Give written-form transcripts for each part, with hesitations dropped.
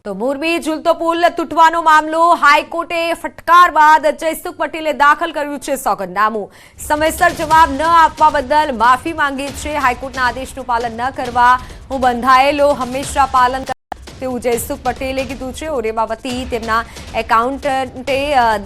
તો મોરબી ઝૂલતો પુલ તૂટવાનો મામલો હાઈકોર્ટે ફટકાર બાદ જયસુખ પટેલે દાખલ કર્યું છે સોગંદનામું. સમયસર જવાબ ન આપવા બદલ માફી માંગી છે. હાઈકોર્ટના આદેશનું પાલન ન કરવા હું બંધાયેલો હંમેશા પાલન તેવું જયસુખ પટેલે કીધું છે. ઓરેવા વતી તેમના એકાઉન્ટન્ટે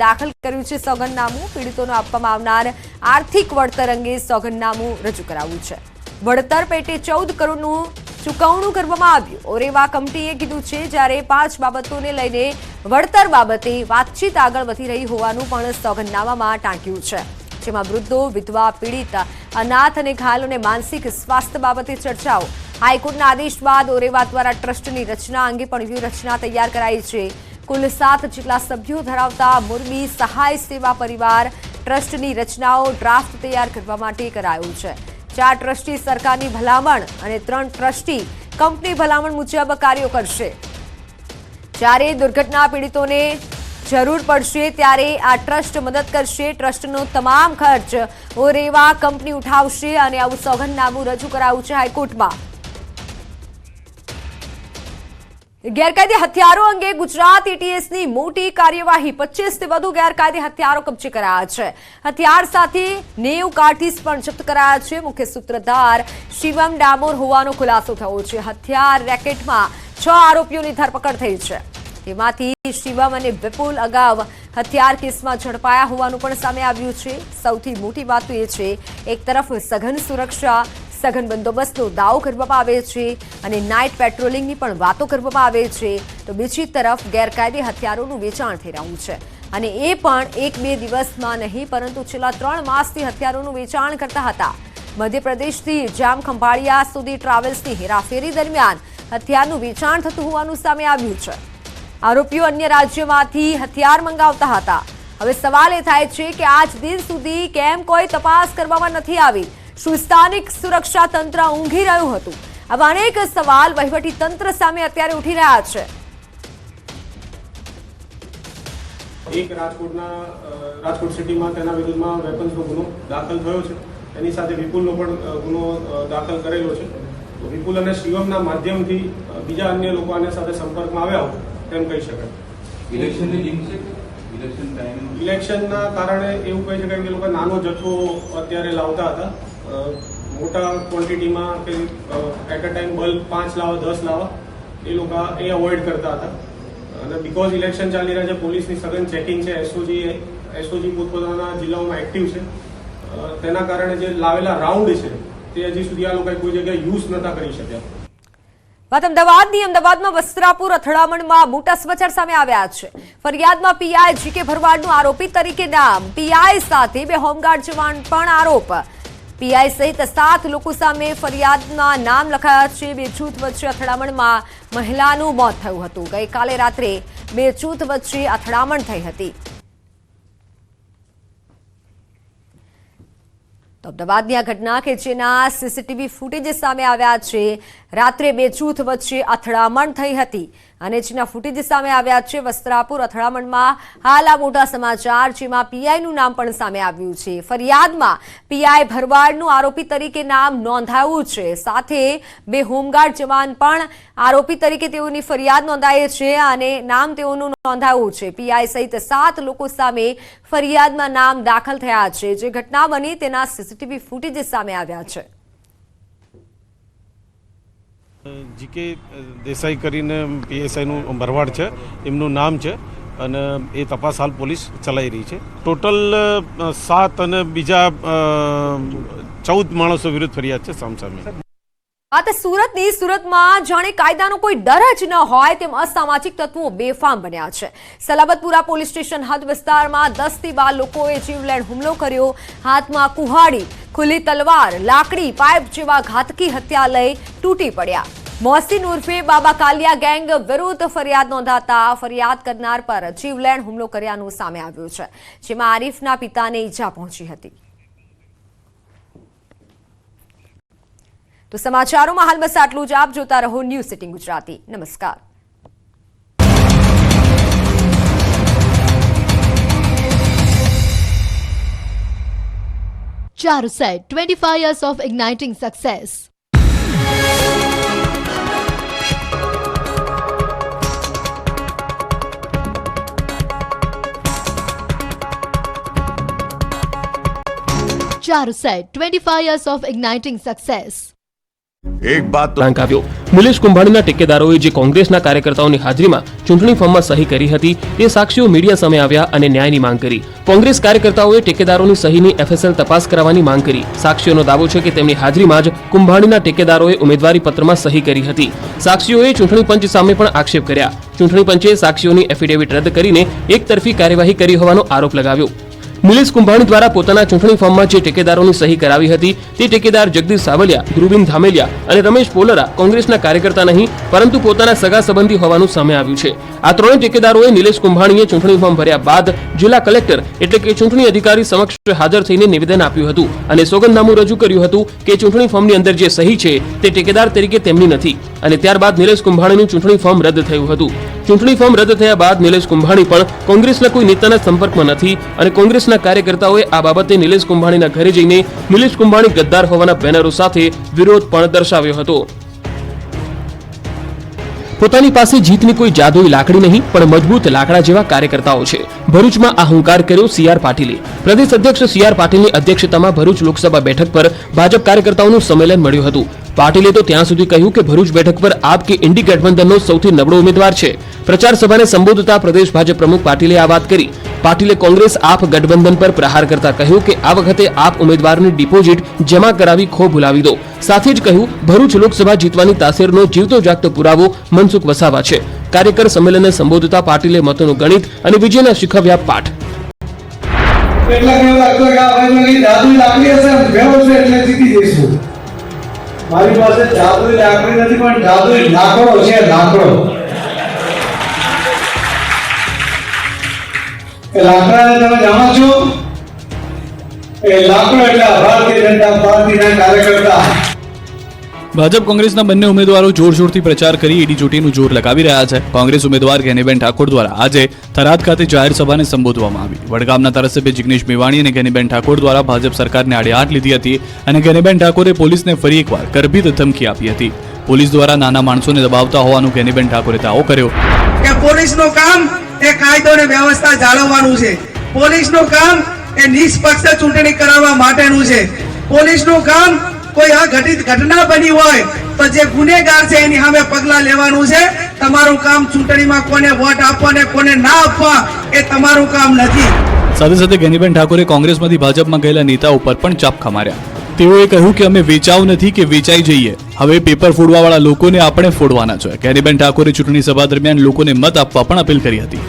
દાખલ કર્યું છે સોગંદનામું. પીડિતોને આપવામાં આવનાર આર્થિક વળતર અંગે સોગંદનામું રજૂ કરાવ્યું છે. વળતર પેટે 14 કરોડનું ચૂકવણું કરવામાં આવ્યું. ઓરેવા કમિટીએ કીધું છે જ્યારે 5 બાબતોને લઈને વળતર બાબતે વાતચીત આગળ વધી રહી હોવાનું પણ સોગંદનામામાં ટાંક્યું છે. જેમાં વૃદ્ધો, વિધવા, પીડિત, અનાથ અને ઘાયલોને માનસિક સ્વાસ્થ્ય બાબતે ચર્ચાઓ. હાઈકોર્ટના આદેશ બાદ ઓરેવા દ્વારા ટ્રસ્ટની રચના અંગે પણ વ્યૂહરચના તૈયાર કરાઈ છે. કુલ 7 જેટલા સભ્યો ધરાવતા મોરબી સહાય સેવા પરિવાર ટ્રસ્ટની રચનાઓ ડ્રાફ્ટ તૈયાર કરવા માટે કરાયું છે. 4 ટ્રસ્ટી સરકારની ભલામણ અને 3 ટ્રસ્ટી કંપની ભલામણ મુજબ કાર્યો કરશે. જ્યારે દુર્ઘટના પીડિતોને જરૂર પડશે ત્યારે આ ટ્રસ્ટ મદદ કરશે. ટ્રસ્ટનો તમામ ખર્ચ ઓરેવા કંપની ઉઠાવશે અને આવું સોગંદનામું રજૂ કરાયું છે હાઈકોર્ટમાં. ગેરકાયદે હથિયારો અંગે ગુજરાત એટીએસની મોટી કાર્યવાહી. 25 થી વધુ ગેરકાયદે હથિયારો કબજે કરાયા છે. હથિયાર સાથે 90 કાર્ટીસ પણ જપ્ત કરાયા છે. મુખ્ય સૂત્રધાર શિવમ ડામોર હોવાનો ખુલાસો થયો છે. હથિયાર રેકેટમાં 6 આરોપીઓની ધરપકડ થઈ છે. તેમાંથી શિવમ અને વિપુલ અગાઉ હથિયાર કેસમાં ઝડપાયા હોવાનું પણ સામે આવ્યું છે. સૌથી મોટી વાત તો એ છે એક તરફ સઘન સુરક્ષા, સઘન બંદોબસ્તનો દાવો કરવામાં આવે છે અને નાઇટ પેટ્રોલિંગની પણ વાતો કરવામાં આવે છે, તો બીજી તરફ ગેરકાયદે હથિયારોનું વેચાણ થઈ રહ્યું છે. અને એ પણ 1-2 દિવસમાં નહીં પરંતુ છેલ્લા 3 માસથી હથિયારોનું વેચાણ કરતા હતા. મધ્યપ્રદેશથી જામ ખંભાળિયા સુધી ટ્રાવેલ્સની હેરાફેરી દરમિયાન હથિયારનું વેચાણ થતું હોવાનું સામે આવ્યું છે. આરોપીઓ અન્ય રાજ્યોમાંથી હથિયાર મંગાવતા હતા. હવે સવાલ એ થાય છે કે આજ દિન સુધી કેમ કોઈ તપાસ કરવામાં નથી આવી? શું સ્થાનિક સુરક્ષા તંત્ર ઊંઘી રહ્યું હતું? આવા અનેક સવાલ વહીવટી તંત્ર સામે અત્યારે ઉઠી રહ્યા છે. એક રાજકોટ સિટીમાં તેના વિરુદ્ધમાં વેપન્સનો ગુનો દાખલ થયો છે. એની સાથે વિપુલનો પણ ગુનો દાખલ કરેલો છે. તો વિપુલ અને શિવમના માધ્યમથી બીજા અન્ય લોકો આની સાથે સંપર્કમાં આવ્યા હોય તેમ કહી શકાય. ઇલેક્શનની લિંક છે. ઇલેક્શનના કારણે એવું કહી શકાય કે લોકો નાનો જથ્થો અત્યારે લાવતા હતા. મોટા ક્વોન્ટિટીમાં કે એટ અ ટાઈમ બલ્ક 5 લાવવા 10 લાવવા એ લોકો એ અવોઇડ કરતા હતા. અને બીકોઝ ઇલેક્શન ચાલી રહ્યા છે, પોલીસની સઘન ચેકિંગ છે, એસઓજી પોતપોતાના જિલ્લાઓમાં એક્ટિવ છે, તેના કારણે જે લાવેલા રાઉન્ડ છે તે હજી સુધી આ લોકોએ કોઈ જગ્યાએ યુઝ નતા કરી શક્યા. વાત અમદાવાદમાં વસ્ત્રાપુર અથડામણમાં મોટા સમાચાર સામે આવ્યા છે. ફરિયાદમાં પીઆઈ જીકે ભરવાડનું આરોપી તરીકે નામ. પીઆઈ સાથે 2 હોમગાર્ડ જવાન પણ આરોપ. પીઆઈ સહિત 7 લોકો સામે ફરિયાદમાં નામ લખાયા છે. 2 જૂથ વચ્ચે અથડામણમાં મહિલાનું મોત થયું હતું. ગઈકાલે રાત્રે 2 જૂથ વચ્ચે અથડામણ થઈ હતી. તો અમદાવાદની આ ઘટના કે જેના સીસીટીવી ફૂટેજ સામે આવ્યા છે. રાત્રે 2 જૂથ વચ્ચે અથડામણ થઈ હતી અને જેના ફૂટેજ સામે આવ્યા છે. વસ્ત્રાપુર અથડામણમાં હાલ આ મોટા સમાચાર, જેમાં પીઆઈનું નામ પણ સામે આવ્યું છે. ફરિયાદમાં પીઆઈ ભરવાડનું આરોપી તરીકે નામ નોંધાયું છે. સાથે 2 હોમગાર્ડ જવાન પણ આરોપી તરીકે તેઓની ફરિયાદ નોંધાઈ છે અને નામ તેઓનું નોંધાયું છે. પીઆઈ સહિત 7 લોકો સામે ફરિયાદમાં નામ દાખલ થયા છે. જે ઘટના બની તેના સીસીટીવી ફૂટેજ સામે આવ્યા છે. જીકે દેસાઈ કરીને પીએસઆઈનું ભરવાડ છે, એમનું નામ છે અને એ તપાસ હાલ પોલીસ ચલાવી રહી છે. ટોટલ 7 અને બીજા 14 માણસો વિરુદ્ધ ફરિયાદ છે સામસામે. આ તો સુરતમાં જાણે કાયદાનો કોઈ ડર જ ન હોય તેમ અસામાજિક તત્વો બેફામ બન્યા છે. સલાબતપુરા પોલીસ સ્ટેશન હદ વિસ્તારમાં 10 થી 12 લોકોએ જીવલેણ હુમલો કર્યો. હાથમાં કુહાડી, ખુલ્લી તલવાર, લાકડી, પાઇપ જેવા ઘાતકી હથિયાર લઈ તૂટી પડ્યા. મોહસિન ઉર્ફે બાબા કાલિયા ગેંગ વિરુદ્ધ ફરિયાદ નોંધાતા ફરિયાદ કરનાર પર જીવલેણ હુમલો કર્યાનું સામે આવ્યું છે, જેમાં આરીફના પિતાને ઈજા પહોંચી હતી. તો સમાચારોમાં હાલ બસ આટલું જ. આપ જોતા રહો ન્યૂઝ સિટીન ગુજરાતી. નમસ્કાર. Charuset, 25 years of igniting success. Charuset, 25 years of igniting success. એક બાત તો આંક આવ્યો. નિલેશ કુંભાણીના ટેકેદારોએ જે કોંગ્રેસના કાર્યકર્તાઓની હાજરીમાં ચૂંટણી ફોર્મમાં સહી કરી હતી તે સાક્ષીઓ મીડિયા સામે આવ્યા અને ન્યાયની માંગ કરી. કોંગ્રેસ કાર્યકર્તાઓએ ટેકેદારોની સહીની FSL તપાસ કરાવવાની માંગ કરી. સાક્ષીઓનો દાવો છે કે તેમની હાજરીમાં જ કુંભાણીના ટેકેદારોએ ઉમેદવારી પત્રમાં સહી કરી હતી. સાક્ષીઓએ ચૂંટણી પંચ સામે પણ આક્ષેપ કર્યા. ચૂંટણી પંચે સાક્ષીઓની એફિડેવિટ રદ કરીને એકતરફી કાર્યવાહી કરી હોવાનો આરોપ લગાવ્યો. નિલેશ કુંભાણી દ્વારા પોતાના ચૂંટણી ફોર્મમાં જે ટેકેદારોની સહી કરાવી હતી તે ટેકેદાર જગદીશ સાવલિયા, ધ્રુવીન ધામેલિયા અને રમેશ પોલરા કોંગ્રેસના કાર્યકર્તા નહીં પરંતુ પોતાના સગા સંબંધી હોવાનું સામે આવ્યું છે. આ ત્રણેય ટેકેદારોએ નિલેશ કુંભાણીએ ચૂંટણી ફોર્મ ભર્યા બાદ જિલ્લા કલેક્ટર એટલે કે ચૂંટણી અધિકારી સમક્ષ હાજર થઈને નિવેદન આપ્યું હતું અને સોગંદનામું રજૂ કર્યું હતું કે ચૂંટણી ફોર્મની અંદર જે સહી છે તે ટેકેદાર તરીકે તેમની નથી અને ત્યારબાદ નિલેશ કુંભાણીનું ચૂંટણી ફોર્મ રદ થયું હતું. ચૂંટણી ફોર્મ રદ થયા બાદ નિલેશ કુંભાણી પણ કોંગ્રેસના કોઈ નેતાના સંપર્કમાં નથી અને કોંગ્રેસના કાર્યકર્તાઓએ આ બાબતે નિલેશ કુંભાણીના ઘરે જઈને નિલેશ કુંભાણી ગદ્દાર હોવાના બેનરો સાથે વિરોધ પણ દર્શાવ્યો હતો. પોતાની પાસે જીતની કોઈ જાદુઈ લાકડી નહીં પણ મજબૂત લાકડા જેવા કાર્યકર્તાઓ છે. ભરૂચમાં આ હુંકાર કર્યો CR પાટીલે. પ્રદેશ અધ્યક્ષ CR પાટીલની અધ્યક્ષતામાં ભરૂચ લોકસભા બેઠક પર ભાજપ કાર્યકર્તાઓનું સંમેલન મળ્યું હતું. પાટીલે તો ત્યાં સુધી કહ્યું કે ભરૂચ બેઠક પર આપ કે ઇન્ડી ગઠબંધનનો સૌથી નબળો ઉમેદવાર છે. પ્રચાર સભાને સંબોધતા પ્રદેશ ભાજપ પ્રમુખ પાટીલે આ વાત કરી. પાટીલે કોંગ્રેસ આપ ગઠબંધન પર પ્રહાર કરતા કહ્યું કે આ વખતે આપ ઉમેદવારની ડિપોઝિટ જમા કરાવી ખો ભૂલાવી દો. સાથે જ કહ્યું ભરૂચ લોકસભા જીતવાની તાસીરનો જીવતો જાગતો પુરાવો મનસુખ વસાવા છે. કાર્યકર સંમેલનને સંબોધતા પાટીલે મતોનું ગણિત અને વિજયના શીખવ્યા પાઠ. મારી પાસે જાદુઈ લાકડી નથી પણ જાદુઈ લાકડો છે. લાકડો એ લાકડાને તમે જાણો છો? એ લાકડો એટલે ભારતીય જનતા પાર્ટીના કાર્યકર્તા. ભાજપ કોંગ્રેસના બંને ઉમેદવારો જોરશોરથી પ્રચાર કરી ઈડી ચોટીનું જોર લગાવી રહ્યા છે. કોંગ્રેસ ઉમેદવાર ગેનીબેન ઠાકોર દ્વારા આજે થરાદ ખાતે જાહેર સભાને સંબોધવામાં આવી. વડગામના ધારાસભ્ય જિગ્નેશ મેવાણી અને ગેનીબેન ઠાકોર દ્વારા ભાજપ સરકારને આડે હાથ લીધી હતી અને ગેનીબેન ઠાકોરે પોલીસને ફરી એકવાર ગર્ભિત ધમકી આપી હતી. પોલીસ દ્વારા નાના માણસોને દબાવતા હોવાનું ગેનીબેન ઠાકોરે દાવો કર્યો કે પોલીસનું કામ એ કાયદો અને વ્યવસ્થા જાળવવાનું છે. પોલીસનું કામ એ નિષ્પક્ષ ચૂંટણી કરાવવા માટેનું છે. પોલીસનું કામ કોઈ અઘટિત ઘટના બની હોય તો જે ગુનેગાર છે એની સામે પગલાં લેવાનું છે. તમારું કામ ચૂંટણીમાં કોને વોટ આપવા અને કોને ના આપવા એ તમારું કામ નથી. સાથે સાથે ગેનીબેન ઠાકોરે કોંગ્રેસમાંથી ભાજપમાં ગયેલા નેતા ઉપર પણ ચાપખા માર્યા. તેઓએ કહ્યું કે અમે વેચાવ નથી કે વેચાઈ જઈએ. હવે પેપર ફોડવાવાળા લોકોને આપણે ફોડવાના છે. ગેનીબેન ઠાકોરે ચૂંટણી સભા દરમિયાન લોકોને મત આપવા પણ અપીલ કરી હતી.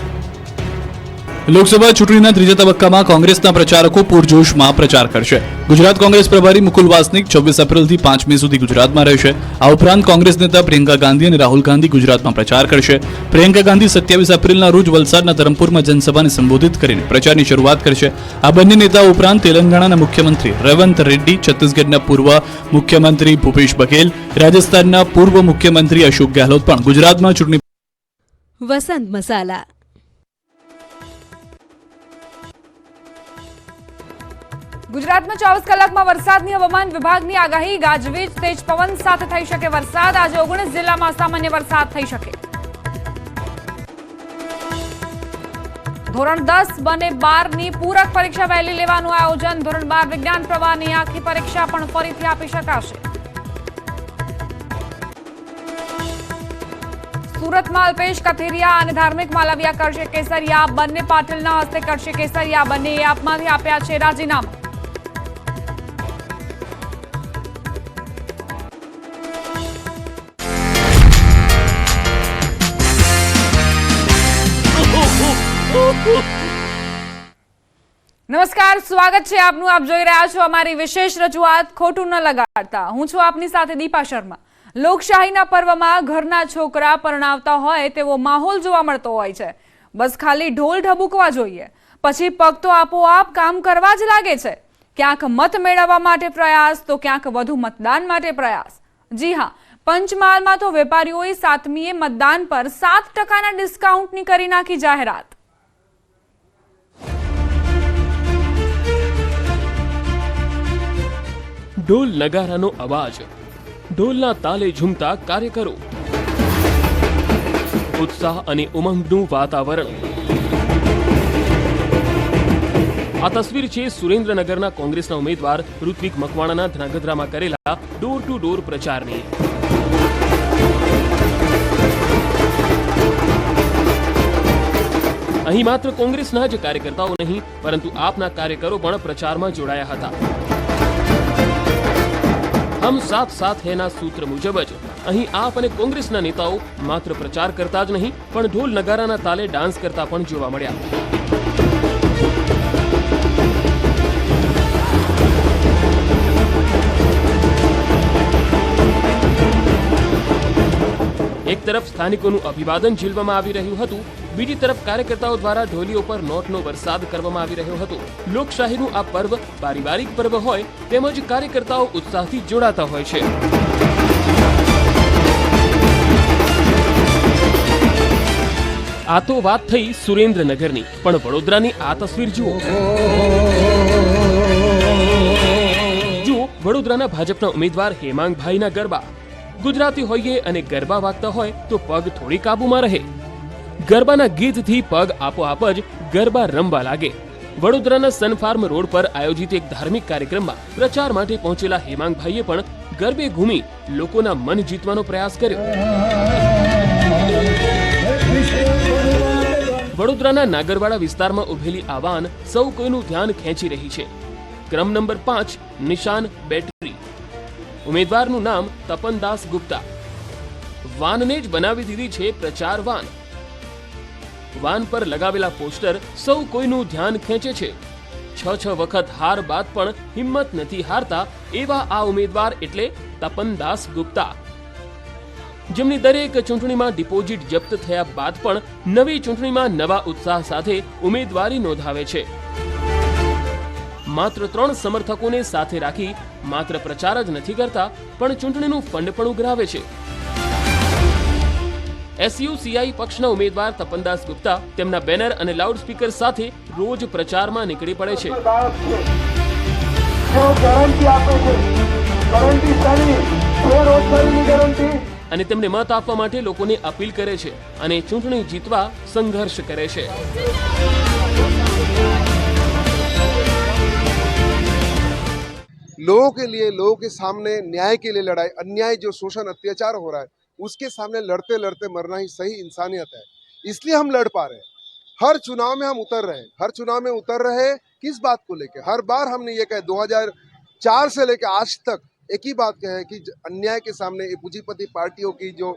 લોકસભા ચૂંટણીના ત્રીજા તબક્કામાં કોંગ્રેસના પ્રચારકો પૂરજોશમાં પ્રચાર કરશે. ગુજરાત કોંગ્રેસ પ્રભારી મુકુલ વાસનિક 24 એપ્રિલથી 5 મે સુધી ગુજરાતમાં રહેશે. આ ઉપરાંત કોંગ્રેસ નેતા પ્રિયંકા ગાંધી અને રાહુલ ગાંધી ગુજરાતમાં પ્રચાર કરશે. પ્રિયંકા ગાંધી 27 એપ્રિલના રોજ વલસાડના ધરમપુરમાં જનસભાને સંબોધિત કરીને પ્રચારની શરૂઆત કરશે. આ બંને નેતાઓ ઉપરાંત તેલંગાણાના મુખ્યમંત્રી રેવંત રેડ્ડી, છત્તીસગઢના પૂર્વ મુખ્યમંત્રી ભૂપેશ બઘેલ, રાજસ્થાનના પૂર્વ મુખ્યમંત્રી અશોક ગેહલોત પણ ગુજરાતમાં ચૂંટણી વસંત મસાલા. ગુજરાતમાં 24 કલાકમાં વરસાદની હવામાન વિભાગની આગાહી. ગાજવીજ, તેજ પવન સાથે થઈ શકે વરસાદ. આજે 19 જિલ્લામાં સામાન્ય વરસાદ થઈ શકે. ધોરણ 10 અને 12 ની પૂરક પરીક્ષા વહેલી લેવાનું આયોજન. ધોરણ 12 વિજ્ઞાન પ્રવાહની આખી પરીક્ષા પણ ફરીથી આપી શકાશે. સુરતમાં અલ્પેશ કથિરિયા અને ધાર્મિક માલવિયા કરશે કેસરિયા. બંને પાટીલના હસ્તે કરશે કેસરિયા. બંને આપમાંથી આપ્યા છે રાજીનામું. નમસ્કાર, સ્વાગત છે આપનું. આપ જોઈ રહ્યા છો અમારી વિશેષ રજૂઆત ખોટું ન લગાડતા. હું છું આપની સાથે દીપા શર્મા. લોકશાહીના પર્વમાં ઘરના છોકરા પરણાવતા હોય તેવો માહોલ જોવા મળતો હોય છે. બસ ખાલી ઢોલ ઢબુકવા જોઈએ, પછી પગ તો આપોઆપ કામ કરવા જ લાગે છે. ક્યાંક મત મેળવવા માટે પ્રયાસ તો ક્યાંક વધુ મતદાન માટે પ્રયાસ. જી હા, પંચમહાલમાં તો વેપારીઓએ 7મીએ મતદાન પર 7% ડિસ્કાઉન્ટની કરી નાખી જાહેરાત. ઢોલ નગારાનો અવાજ, ઢોલના તાલે ઝૂમતા કાર્યકરો, ઉત્સાહ અને ઉમંગનું વાતાવરણ. આ તસવીર છે સુરેન્દ્રનગરના કોંગ્રેસના ઉમેદવાર ઋત્વિક મકવાણાના ધ્રાંગધ્રામાં કરેલા ડોર ટુ ડોર પ્રચારની. અહીં માત્ર કોંગ્રેસના જ કાર્યકર્તાઓ નહીં પરંતુ આપના કાર્યકરો પણ પ્રચારમાં જોડાયા હતા. હમ સાથ સાથ હૈના સૂત્ર મુજબ જ અહીં આપ અને કોંગ્રેસના નેતાઓ માત્ર પ્રચાર કરતા જ નહીં પણ ઢોલ નગારાના તાલે ડાન્સ કરતા પણ જોવા મળ્યા. એક તરફ સ્થાનિકોનું અભિવાદન ઝીલવામાં આવી રહ્યું હતું, બીજી તરફ કાર્યકર્તાઓ દ્વારા ઢોલીઓ પર નોટનો વરસાદ કરવામાં આવી રહ્યો હતો. લોકશાહીનું આ પર્વ પારિવારિક પર્વ હોય તેમજ કાર્યકર્તાઓ ઉત્સાહથી જોડાતા હોય છે. આ તો વાત થઈ સુરેન્દ્રનગરની, પણ વડોદરાની આ તસવીર જુઓ. વડોદરાના ભાજપના ઉમેદવાર હેમાંગભાઈના ગરબા. ગુજરાતી હોઈએ અને ગરબા વાગતા હોય તો પગ થોડી કાબુમાં રહે. ગરબાના ગીતથી પગ આપોઆપ જ ગરબા રમવા લાગે. વડોદરાના સનફાર્મ રોડ પર આયોજિત એક ધાર્મિક કાર્યક્રમમાં પ્રચાર માટે પહોંચેલા હેમાંગભાઈએ પણ ગરબે ઘૂમી લોકોના મન જીતવાનો પ્રયાસ કર્યો. વડોદરાના નાગરવાડા વિસ્તારમાં ઉભેલી આ વાન સૌ કોઈનું ધ્યાન ખેંચી રહી છે. ક્રમ નંબર 5, નિશાન બેટરી. ઉમેદવારનું નામ તપનદાસ ગુપ્તા. વાનને જ બનાવી દીધી છે પ્રચાર વાન. વાન પર લગાવેલા પોસ્ટર સૌ કોઈનું ધ્યાન ખેંચે છે. 6 વખત હાર બાદ પણ હિંમત નથી હારતા એવા આ ઉમેદવાર એટલે તપનદાસ ગુપ્તા, જેમની દરેક ચૂંટણીમાં ડિપોઝિટ જપ્ત થયા બાદ પણ નવી ચૂંટણીમાં નવા ઉત્સાહ સાથે ઉમેદવારી નોંધાવે છે. માત્ર 3 સમર્થકોને સાથે રાખી માત્ર પ્રચાર જ નથી કરતા પણ ચૂંટણીનું ફંડ પણ ઉઘરાવે છે. એસયુસીઆઈ પક્ષના ઉમેદવાર તપનદાસ ગુપ્તા તેમના બેનર અને લાઉડસ્પીકર સાથે રોજ પ્રચારમાં નીકળી પડે છે. અને તેમને મત આપવા માટે લોકોને અપીલ કરે છે અને ચૂંટણી જીતવા સંઘર્ષ કરે છે. लोगों के लिए, लोगों के सामने न्याय के लिए लड़ाई, अन्याय जो शोषण अत्याचार हो रहा है उसके सामने लड़ते लड़ते मरना ही सही इंसानियत है. इसलिए हम लड़ पा रहे हैं. हर चुनाव में हम उतर रहे हैं. हर चुनाव में उतर रहे किस बात को लेकर? हर बार हमने ये कहा, 2004 से लेकर आज तक एक ही बात कहे कि अन्याय के सामने पूंजीपति पार्टियों की जो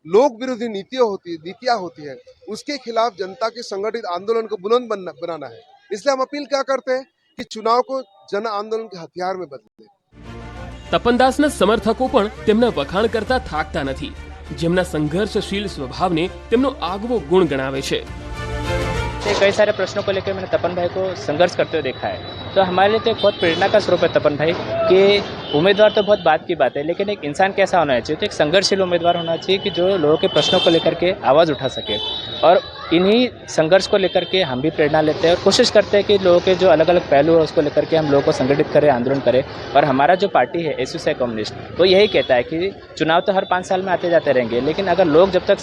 लोक विरोधी नीतियाँ होती है उसके खिलाफ जनता के संगठित आंदोलन को बुलंद बनाना है. इसलिए हम अपील क्या करते हैं कि चुनाव को जन आंदोलन के हथियार में बदले. તપનદાસના સમર્થકો પણ તેમના વખાણ કરતા થાકતા નથી, જેમના સંઘર્ષશીલ સ્વભાવને તેમનો આગવો ગુણ ગણાવે છે. कई सारे प्रश्नों को लेकर मैंने तपन भाई को संघर्ष करते हुए देखा है, तो हमारे लिए तो एक बहुत प्रेरणा का स्रोत है तपन भाई कि उम्मीदवार तो बहुत बात की बात है, लेकिन एक इंसान कैसा होना चाहिए, तो एक संघर्षशील उम्मीदवार होना चाहिए कि जो लोगों के प्रश्नों को लेकर के आवाज़ उठा सके. और इन्हीं संघर्ष को लेकर के हम भी प्रेरणा लेते हैं और कोशिश करते हैं कि लोगों के जो अलग अलग पहलू है उसको लेकर के हम लोगों को संगठित करें, आंदोलन करें. और हमारा जो पार्टी है एसयूसीआई कम्युनिस्ट, वो यही कहता है कि चुनाव तो हर 5 साल में आते जाते रहेंगे, लेकिन अगर लोग जब तक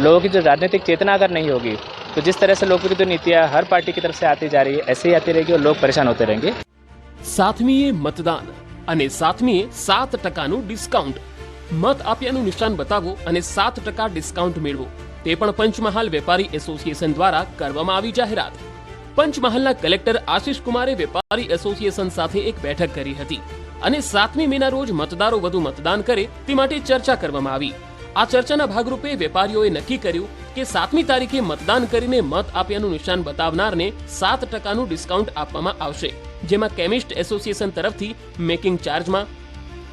लोगों की जो राजनीतिक चेतना अगर नहीं होगी तो जिस तरह से लोक विरोधी नीतियां हर पार्टी की तरफ से आती जा रही है ऐसे ही आती रहेगी और लोग परेशान होते रहेंगे. 7મીએ મતદાન અને 7મીએ 7% ડિસ્કાઉન્ટ. મત આપ્યાનું નિશાન બતાવો અને 7% ડિસ્કાઉન્ટ મેળવો. તે પણ પંચમહાલ વેપારી એસોસિએશન દ્વારા કરવામાં આવી જાહેરાત. પંચમહાલના કલેક્ટર આશિષ કુમારે વેપારી એસોસિએશન સાથે એક બેઠક કરી હતી અને 7મી મેના રોજ મતદારો વધુ મતદાન કરે તે માટે ચર્ચા કરવામાં આવી. આ ચર્ચાના ભાગરૂપે વેપારીઓએ નક્કી કર્યું કે 7મી તારીખે મતદાન કરીને મત આપ્યાનું નિશાન બતાવનારને 7%નું ડિસ્કાઉન્ટ આપવામાં આવશે, જેમાં કેમિસ્ટ એસોસિએશન તરફથી મેકિંગ ચાર્જમાં,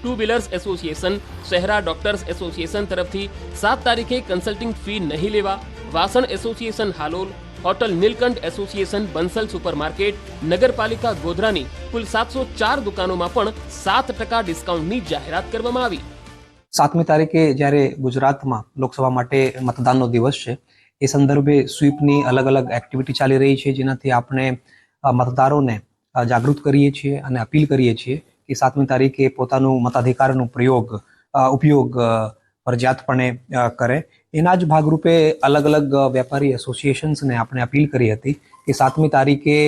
2 wheelers association, Shehera doctors association તરફથી 7 તારીખે કન્સલ્ટિંગ ફી નહીં લેવા, વાસણ association Halol, hotel Nilkanth association Bansal supermarket, નગરપાલિકા ગોધરાની કુલ 704 દુકાનોમાં પણ 7% ડિસ્કાઉન્ટની જાહેરાત કરવામાં આવી. 7મી તારીખે જ્યારે ગુજરાતમાં લોકસભા માટે મતદાનનો દિવસ છે એ સંદર્ભે સ્વીપની અલગ અલગ એક્ટિવિટી ચાલી રહી છે, જેનાથી આપણે મતદારોને જાગૃત કરીએ છીએ અને અપીલ કરીએ છીએ કે 7મી તારીખે પોતાનું મતાધિકારનો ઉપયોગ ફરજિયાતપણે કરે. એના જ ભાગરૂપે અલગ અલગ વેપારી એસોસિએશન્સને આપણે અપીલ કરી હતી કે 7મી તારીખે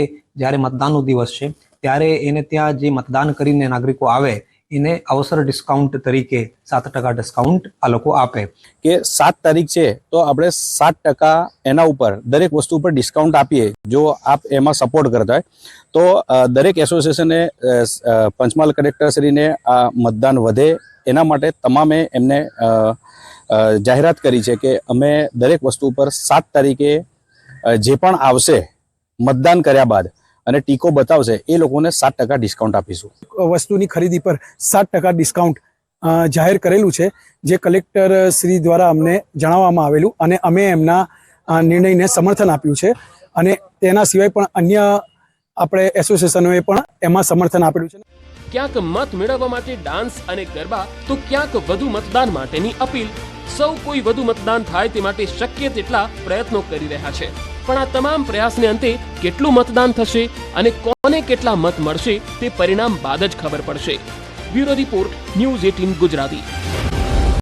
જ્યારે મતદાનનો દિવસ છે ત્યારે એને ત્યાં જે મતદાન કરીને નાગરિકો આવે એને અવસર ડિસ્કાઉન્ટ તરીકે 7% ડિસ્કાઉન્ટ આ લોકો આપે. કે 7 તારીખ છે તો આપણે 7% એના ઉપર દરેક વસ્તુ ઉપર ડિસ્કાઉન્ટ આપીએ. જો આપ એમાં સપોર્ટ કરતા હોય તો દરેક એસોસિએશને પંચમહાલ કલેક્ટરશ્રીને આ મતદાન વધે એના માટે તમામે એમને જાહેરાત કરી છે કે અમે દરેક વસ્તુ ઉપર 7 તારીખે જે પણ આવશે મતદાન કર્યા બાદ અને ટીકો બતાવશે એ લોકોને 7% ડિસ્કાઉન્ટ આપીશું. વસ્તુની ખરીદી પર 7% ડિસ્કાઉન્ટ જાહેર કરેલું છે, જે કલેક્ટર શ્રી દ્વારા અમને જણાવવામાં આવેલું અને અમે એમના નિર્ણયને સમર્થન આપ્યું છે. અને તેના સિવાય પણ અન્ય આપણે એસોસિએશનોએ પણ એમાં સમર્થન આપેલું છે. ક્યાંક મત મેળવવા માટે ડાન્સ અને ગરબા તો ક્યાંક વધુ મતદાન માટેની અપીલ. સૌ કોઈ વધુ મતદાન થાય તે માટે શક્ય તેટલા પ્રયત્નો કરી રહ્યા છે. પણ આ તમામ પ્રયાસને અંતે કેટલું મતદાન થશે અને કોને કેટલા મત મળશે તે પરિણામ બાદ જ ખબર પડશે. Bureau report, news 18 Gujarati.